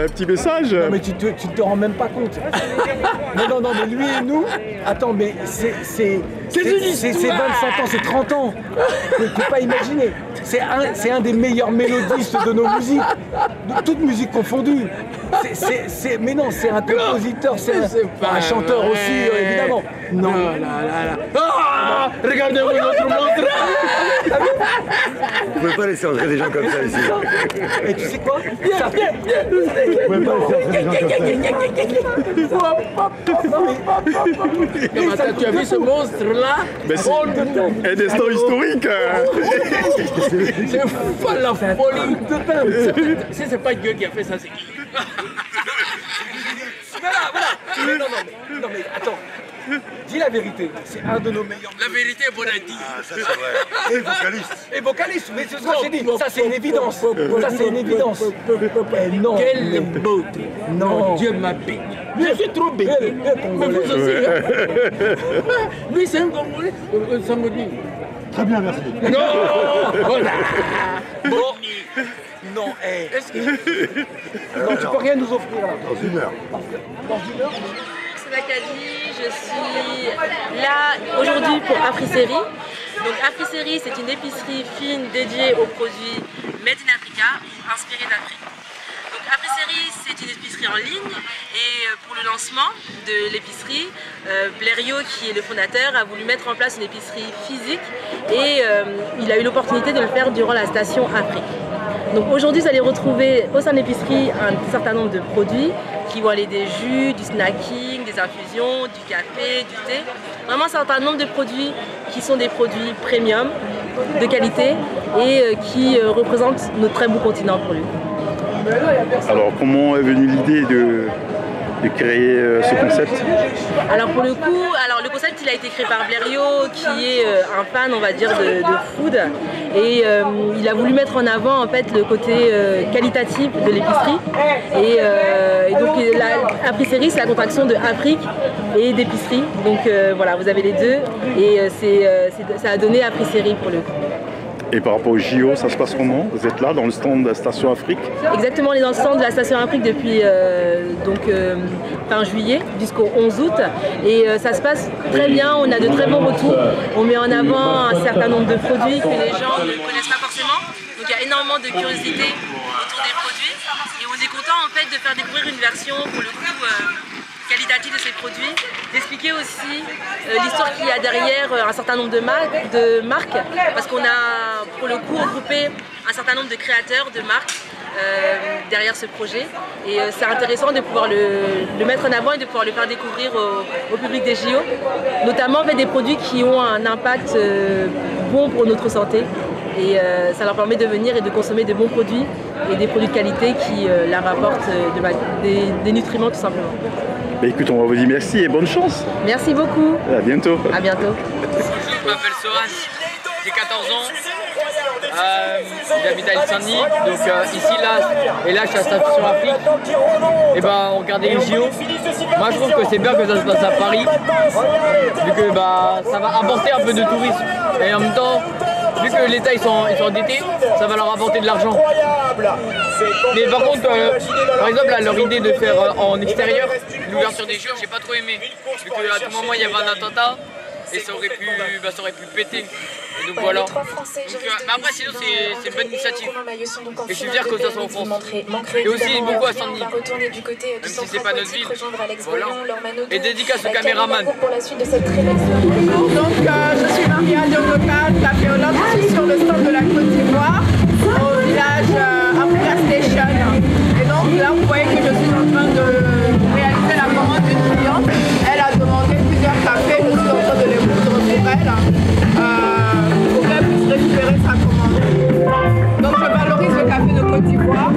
un petit message. Non mais tu te rends même pas compte. Non, mais lui et nous, attends, mais c'est 25 ans, c'est 30 ans. Tu peux pas imaginer. C'est un des meilleurs mélodistes de nos musiques, de toutes musiques confondues. Mais non, c'est un compositeur, c'est un chanteur aussi, évidemment. Non. Ah, regardez-moi notre montre. Vous pouvez pas laisser entrer des gens comme ça ici. Et tu sais quoi? Vous pouvez pas laisser entrer des gens comme ça. Tu as vu ce monstre-là? Un destin historique. C'est pas la folie totale. Si c'est pas Dieu qui a fait ça, c'est qui? Voilà. Non mais attends. Dis la vérité, c'est un de nos meilleurs. La vérité est bonne à dire. Ah, ça c'est vrai. Et vocaliste. Et vocaliste, mais c'est ce que j'ai dit. Ça c'est une évidence. Ça c'est une évidence. Non. Quelle beauté. Non. Dieu m'a béni. Je suis trop béni. Mais vous aussi. Lui c'est un Congolais. Ça me dit. Très bien, merci. Non. Voilà. Bon. Non, Est-ce que... non, tu peux rien nous offrir là. Dans une heure. Dans une heure. Nakadi, je suis là aujourd'hui pour Africerie. Donc Africerie, c'est une épicerie fine dédiée aux produits Made in Africa, inspirés d'Afrique. Donc Africerie, c'est une épicerie en ligne et pour le lancement de l'épicerie, Blériot, qui est le fondateur, a voulu mettre en place une épicerie physique et il a eu l'opportunité de le faire durant la station Afrique. Donc aujourd'hui, vous allez retrouver au sein de l'épicerie un certain nombre de produits qui vont aller des jus, du snacking, des infusions, du café, du thé. Vraiment un certain nombre de produits qui sont des produits premium, de qualité et qui représentent notre très beau continent pour lui. Alors, comment est venue l'idée de créer ce concept? Alors pour le coup, le concept il a été créé par Blériot qui est un fan on va dire de food et il a voulu mettre en avant en fait le côté qualitatif de l'épicerie et donc Africerie c'est la contraction de Afrique et d'épicerie donc voilà vous avez les deux et ça a donné Africerie pour le coup. Et par rapport au JO, ça se passe comment? Vous êtes là dans le stand de la Station Afrique? Exactement, on est dans le stand de la Station Afrique depuis fin juillet jusqu'au 11 août et ça se passe très bien, on a de très bons retours. On met en avant un certain nombre de produits que les gens ne connaissent pas forcément. Donc il y a énormément de curiosité autour des produits et on est content en fait de faire découvrir une version pour le coup qualitative de ces produits, d'expliquer aussi l'histoire qu'il y a derrière un certain nombre de marques parce qu'on a pour le coup regroupé un certain nombre de créateurs de marques derrière ce projet et c'est intéressant de pouvoir le mettre en avant et de pouvoir le faire découvrir au public des JO, notamment en fait, des produits qui ont un impact bon pour notre santé et ça leur permet de venir et de consommer de bons produits et des produits de qualité qui leur apportent des nutriments tout simplement. Bah, écoute, on va vous dire merci et bonne chance. Merci beaucoup. À bientôt. À bientôt. Bonjour, je m'appelle Soran, j'ai 14 ans, j'habite à Saint-Denis, donc ici, là, et là je suis à Station Afrique, et ben on regardait les JO. Moi je trouve que c'est bien que ça se passe à Paris, vu que ça va apporter un peu de tourisme, et en même temps, vu que l'État ils sont endettés, ça va leur apporter de l'argent. Mais par contre, par exemple, là, leur idée de faire en extérieur, l'ouverture des JO, j'ai pas trop aimé. Vu qu'à tout moment, il y avait un attentat et ça aurait pu péter. Et donc voilà. Donc, après, sinon, c'est une bonne initiative. Et je suis fier que ça soit en France. Et aussi beaucoup à Saint-Denis. Même si c'est pas notre ville. Voilà. Et dédicace au caméraman. Donc, je suis Maria de Local, Café Hollande. Je suis sur le stand de la Côte d'Ivoire, au village Africa Station. Et donc là, vous voyez que je suis en train de réaliser la commande d'une cliente. Elle a demandé plusieurs cafés, je suis en train de les moudre pour elle, pour qu'elle puisse récupérer sa commande. Donc je valorise le café de Côte d'Ivoire,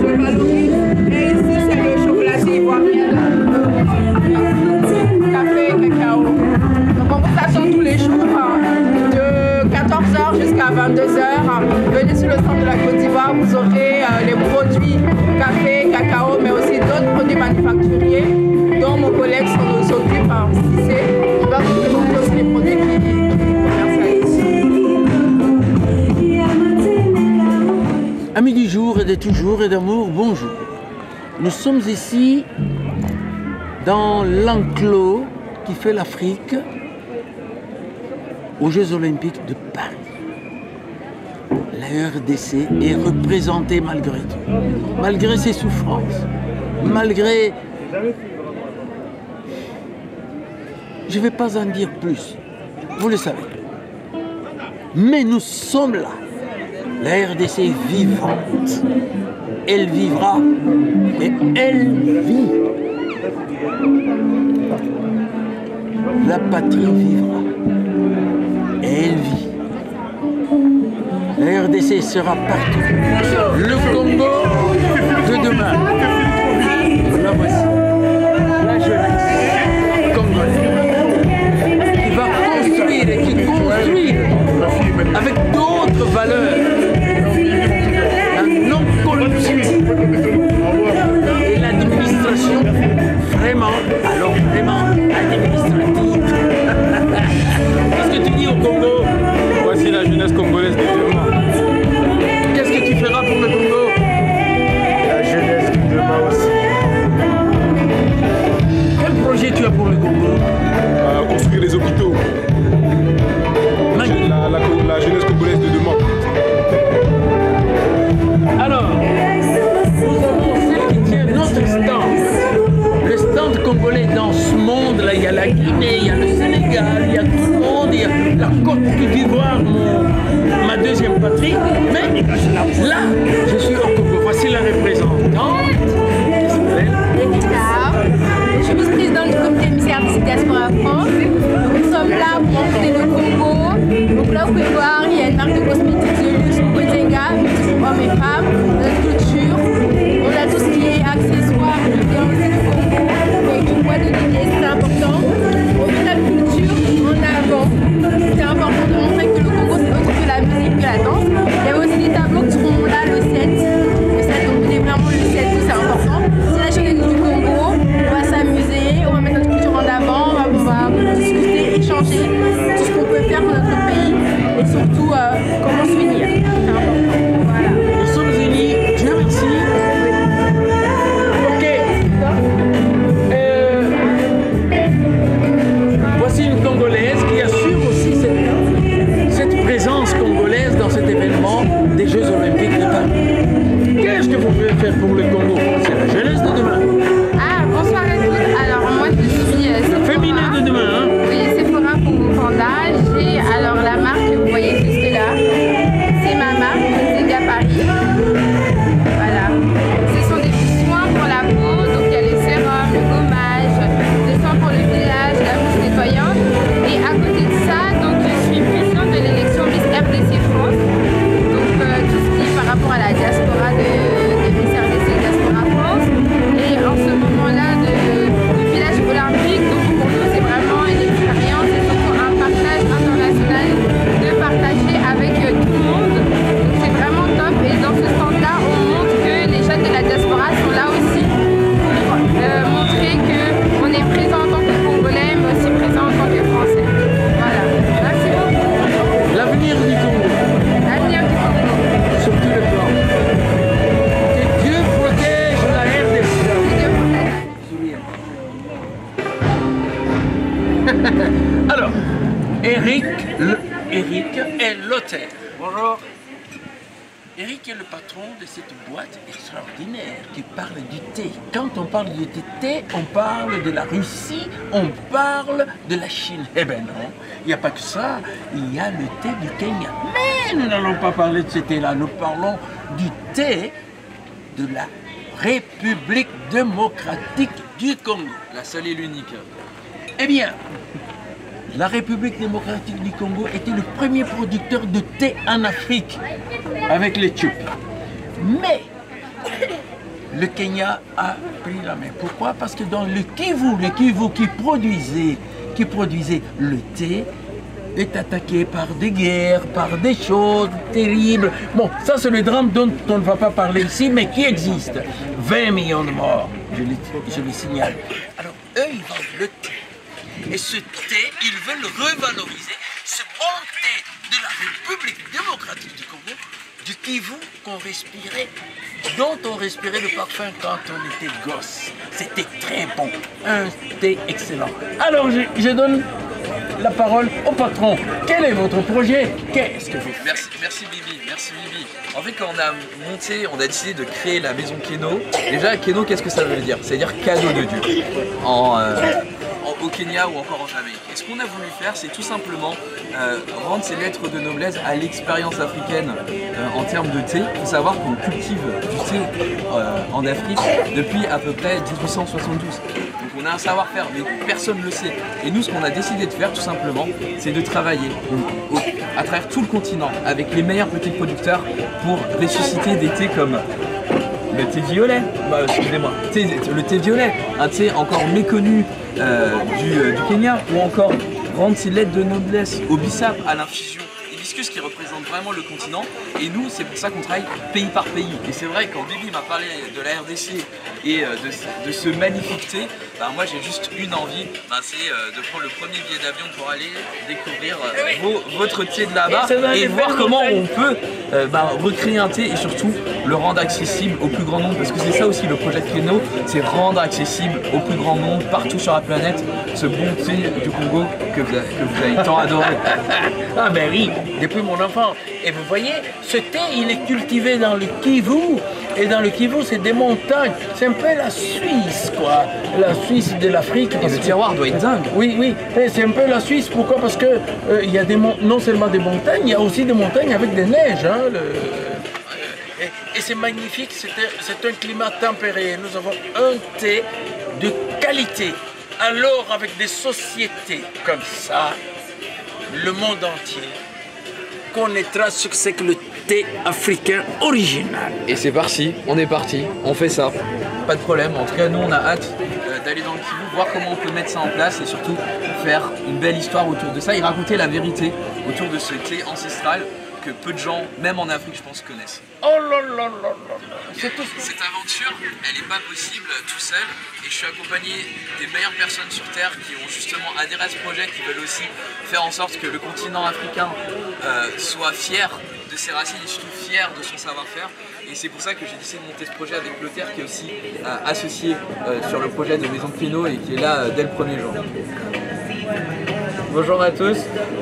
je valorise, et ici c'est le chocolatier ivoirien, café et cacao. Donc on vous attend tous les jours, de 14h jusqu'à 22h. Venez sur le stand de la Côte d'Ivoire, vous aurez les produits café, cacao, mais aussi d'autres produits manufacturiers dont mon collègue s'en occupe, Cissé. Il va vous présenter aussi les produits qui commercialisent. Amis du jour et de toujours et d'amour, bonjour. Nous sommes ici dans l'enclos qui fait l'Afrique aux Jeux Olympiques de Paris. La RDC est représentée malgré tout, malgré ses souffrances, malgré... Je ne vais pas en dire plus, vous le savez. Mais nous sommes là. La RDC est vivante. Elle vivra, mais elle vit. La patrie vivra. Et elle vit. La RDC sera partout. Le Congo de demain. La voici. La jeunesse congolaise. Qui va construire et qui construit avec d'autres valeurs. La non-corruption. Et l'administration vraiment, alors vraiment administrative. Qu'est-ce que tu dis au Congo? Voici la jeunesse congolaise de demain. Qu'est-ce que tu feras pour le Congo? La jeunesse de demain aussi. Quel projet tu as pour le Congo? Construire les hôpitaux. La jeunesse congolaise de demain. Alors, nous avons celle qui tient notre stand. Le stand congolais dans ce monde-là, il y a la Guinée, il y a le Sénégal, il y a tout le monde, il y a la Côte d'Ivoire, ma deuxième patrie. Mais là, je suis au Congo. Voici la représentante qui s'appelle Je suis vice-présidente du comité missionnaire de Diaspora France. Nous sommes là pour montrer le Congo. Donc là, vous pouvez voir, il y a une marque de cosmétiques de luxe pour Botenga, pour hommes et femmes, notre culture. On a tout ce qui est accessoires, qui vient aussi du Congo, avec du bois de lignée, c'est important. On met la culture en avant. C'est important de montrer que le Congo, c'est autre que la musique, que la danse. Il y a aussi des tableaux qui seront là le 7. Donc venez vraiment le 7, c'est important. C'est la journée du Congo. On va s'amuser, on va mettre notre culture en avant, on va discuter, échanger tout ce qu'on peut faire pour notre pays et surtout comment s'unir. C'est important. Voilà. Nous sommes unis, Dieu merci. Ok. Voici une Congolaise qui assure aussi cette présence congolaise dans cet événement des Jeux Olympiques de Paris. Qu'est-ce que vous pouvez faire pour le Congo? C'est la jeunesse de demain. Ah, bonsoir à tous. Alors moi je suis le féminin de demain. Hein? Oui, Sephora pour Panda. J'ai alors la marque que vous voyez juste là. C'est ma marque, Botenga Paris. Voilà. Ce sont des soins pour la peau. Donc il y a le sérum, le gommage, des soins pour le visage, la mousse nettoyante. Et à côté de ça, donc je suis présidente de l'élection Miss RDC France. Donc tout ce qui est par rapport à la diaspora de Miss RDC Diaspora France. Et en ce moment-là du village olympique, donc pour nous c'est vraiment une expérience et surtout un partage international de partager avec tout le monde. Donc c'est vraiment top et dans ce stand-là on montre que les jeunes de la diaspora sont là aussi pour montrer qu'on est présent en tant que Congolais mais aussi présent en tant que Français. Voilà, merci beaucoup. L'avenir du Congo. L'avenir du Congo. Sur tous les plans. Que Dieu protège la RDC. Alors, Eric est l'auteur. Bonjour. Eric est le patron de cette boîte extraordinaire qui parle du thé. Quand on parle du thé, on parle de la Russie, on parle de la Chine. Eh ben non, il n'y a pas que ça, il y a le thé du Kenya. Mais nous n'allons pas parler de ce thé-là, nous parlons du thé de la République démocratique du Congo. La seule et l'unique. Eh bien, la République démocratique du Congo était le premier producteur de thé en Afrique, avec l'Éthiopie. Mais le Kenya a pris la main. Pourquoi? Parce que dans le Kivu qui produisait le thé, est attaqué par des guerres, par des choses terribles. Bon, ça c'est le drame dont on ne va pas parler ici, mais qui existe. 20 millions de morts, je le signale. Alors, eux, ils vendent le thé. Et ce thé, ils veulent revaloriser ce bon thé de la République démocratique du Congo, du Kivu qu'on respirait, dont on respirait le parfum quand on était gosse. C'était très bon, un thé excellent. Alors je donne la parole au patron. Quel est votre projet? Qu'est-ce que vous faites? Merci Bibi, merci Bibi. En fait, quand on a décidé de créer la maison Keno, déjà Keno, qu'est-ce que ça veut dire? C'est-à-dire cadeau de Dieu au Kenya ou encore en Jamaïque. Et ce qu'on a voulu faire, c'est tout simplement rendre ces lettres de noblesse à l'expérience africaine en termes de thé. Il faut savoir qu'on cultive du thé en Afrique depuis à peu près 1872. Donc on a un savoir-faire, mais personne ne le sait. Et nous, ce qu'on a décidé de faire, tout simplement, c'est de travailler à travers tout le continent avec les meilleurs petits producteurs pour ressusciter des thés comme le thé violet, excusez-moi, le thé violet, un thé encore méconnu du Kenya, ou encore rendre ces lettres de noblesse au bissap, à l'infusion hibiscus qui représente vraiment le continent. Et nous, c'est pour ça qu'on travaille pays par pays. Et c'est vrai, quand Bibi m'a parlé de la RDC et de ce magnifique thé, moi j'ai juste une envie, c'est de prendre le premier billet d'avion pour aller découvrir votre thé de là-bas et voir comment on peut recréer un thé et surtout le rendre accessible au plus grand nombre, parce que c'est ça aussi le projet de Keno, c'est rendre accessible au plus grand nombre partout sur la planète ce bon thé du Congo que vous avez tant adoré. Ah ben oui, depuis mon enfant. Et vous voyez, ce thé il est cultivé dans le Kivu, et dans le Kivu c'est des montagnes, c'est un peu la Suisse quoi, la Suisse de l'Afrique. Et le terroir doit être dingue. Oui, oui, c'est un peu la Suisse, pourquoi? Parce que il y a non seulement des montagnes, il y a aussi des montagnes avec des neiges. Hein, et c'est magnifique, c'est un climat tempéré. Nous avons un thé de qualité. Alors avec des sociétés comme ça, le monde entier connaîtra ce que c'est que le thé africain original. Et c'est parti, on est parti, on fait ça. Pas de problème, en tout cas nous on a hâte d'aller dans le Kivu, voir comment on peut mettre ça en place et surtout faire une belle histoire autour de ça et raconter la vérité autour de ce thé ancestral que peu de gens, même en Afrique je pense, connaissent. Oh là là là là. Cette aventure, elle n'est pas possible tout seul et je suis accompagné des meilleures personnes sur Terre qui ont justement adhéré à ce projet, qui veulent aussi faire en sorte que le continent africain soit fier de ses racines et surtout fier de son savoir-faire. Et c'est pour ça que j'ai décidé de monter ce projet avec Lothaire qui est aussi associé sur le projet de Maison Keno et qui est là dès le premier jour. Bonjour à tous,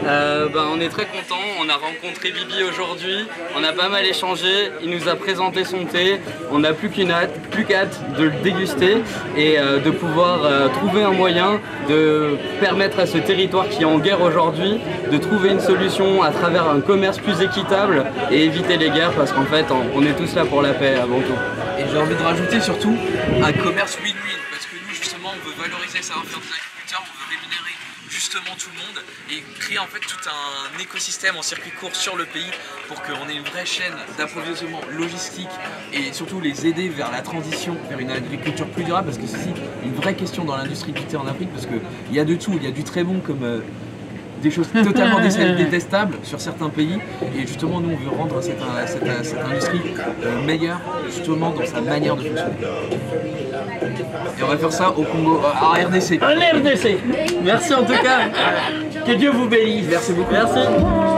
on est très contents, on a rencontré Bibi aujourd'hui, on a pas mal échangé, il nous a présenté son thé, on n'a plus qu'hâte de le déguster et de pouvoir trouver un moyen de permettre à ce territoire qui est en guerre aujourd'hui de trouver une solution à travers un commerce plus équitable et éviter les guerres parce qu'en fait on est tous là pour la paix avant tout. Et j'ai envie de rajouter surtout un commerce win-win parce que nous justement on veut valoriser le savoir-faire des agriculteurs, on veut rémunérer justement tout le monde et créer en fait tout un écosystème en circuit court sur le pays pour qu'on ait une vraie chaîne d'approvisionnement logistique et surtout les aider vers la transition vers une agriculture plus durable parce que c'est aussi une vraie question dans l'industrie du thé en Afrique parce qu'il y a de tout, il y a du très bon comme des choses totalement détestables sur certains pays et justement nous on veut rendre cette industrie meilleure justement dans sa manière de fonctionner. Et on va faire ça au Congo, en RDC. En RDC. Merci en tout cas. Que Dieu vous bénisse. Merci beaucoup. Merci.